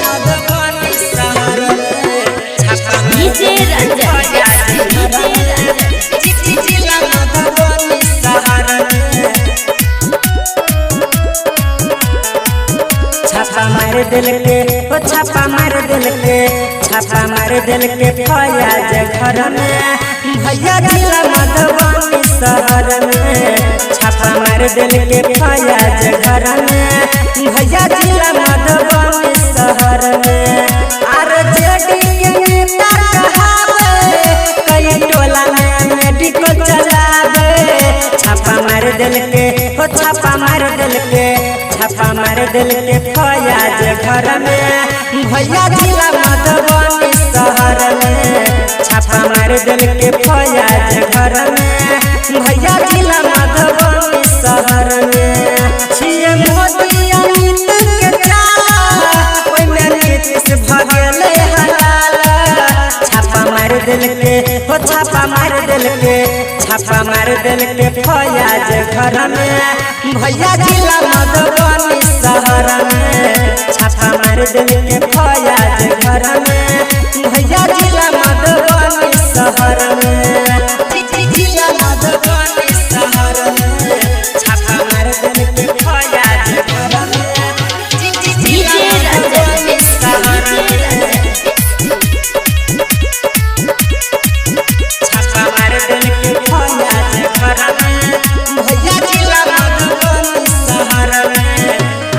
मधुबनी शहर में छापा डीजे रंजन जिला मधुबनी शहर में छापा मार दिल के ओ छापा मार दिल के छापा मार दिल के फयाज घर में भैया जिला मधुबनी शहर में छापा मार दिल के फयाज घर में भैया जिला मधुबनी शहर में आरजेडी के नेता कहावे कई टोला में मेडिकल चलावे छापा मार दिल के ओ छापा मार दिल के छापा मार दिल के फयाज घर में भैया जिला मधुबनी शहर में छापा मार दिल के फयाज घर में भैया जिला मधुबनी शहर में छिए मोदी अमित के चाला ओइ में नीतीश भगेले हलाल छापा मार दिल के हो छापा मार दिल के छापा मार दिल के फयाज घर में भैया जिला मधुबनी शहर में छापा मार दिल के फयाज घर में भैया जिला मधुबनी शहर में जिला मधुबनी शहर में छापा मार दिल के फयाज घर में डीजे रंजन शहर में छापा मार दिल के फयाज घर में भैया जिला मधुबनी शहर में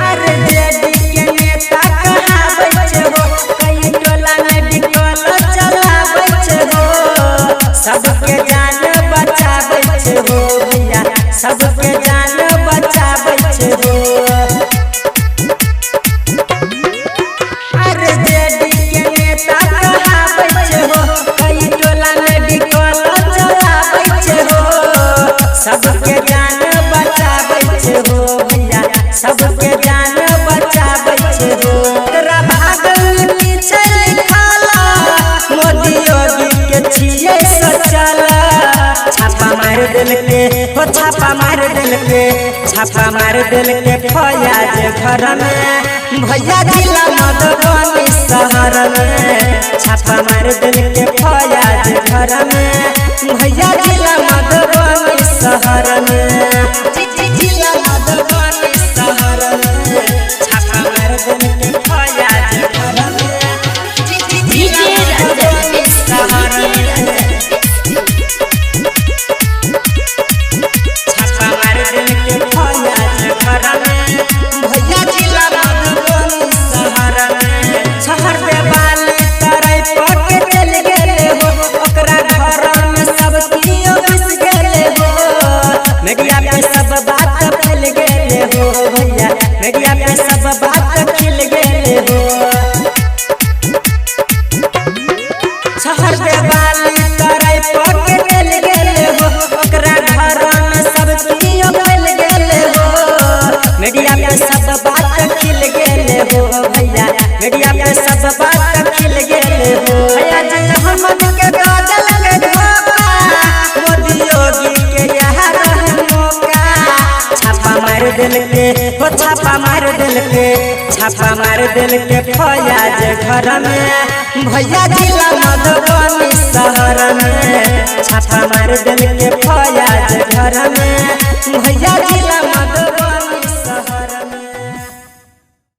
आरजेडी के नेता कहावे छे हो कई टोला मेडिकल चलावे छे हो सबके जान बचावे छे हो भैया सबके जान बचावे छे हो आरजेडी के नेता कहावे छे हो कई टोला मेडिकल चलावे छे हो सबके जान बचावे छे हो भैया सबके जान बचावे छे हो तेरा भागल पीछे लिखाला मोदी योगी के छिए सचला छापा मार दिल के हो छापा मार दिल के छापा मार दिल के फयाज घर में भैया जिला मधुबनी शहर में छापा मार दिल के फयाज घर में भैया जिला मधुबनी शहर में जिला मधुबनी शहर में छापा मार दिल के फयाज घर में डीजे रंजन शहर में छापा मार दिल के फयाज घर में भैया जिला मधुबनी शहर में शहर पे बाली करे पके चल गेले हो ओकरा घर में सब कियो घुस गेले हो मीडिया पे सब बात फैल गेले हो भैया मीडिया पे सब बात खिल गेले हो शहर पे बाली करे पके चल गेले हो ओकरा घर में सब कियो फैल गेले हो मीडिया पे सब बात खिल गेले हो भैया मीडिया पे सब बात खिल गेले हो भैया जी हमन के काजल के धोखा मोदी योगी के यहाँ रहे मौका छापा मार दिल के हो छापा मार दिल के छापा मार दिल के फयाज घर में भैया जिला मधुबनी शहर में छापा मार दिल के फयाज घर में भैया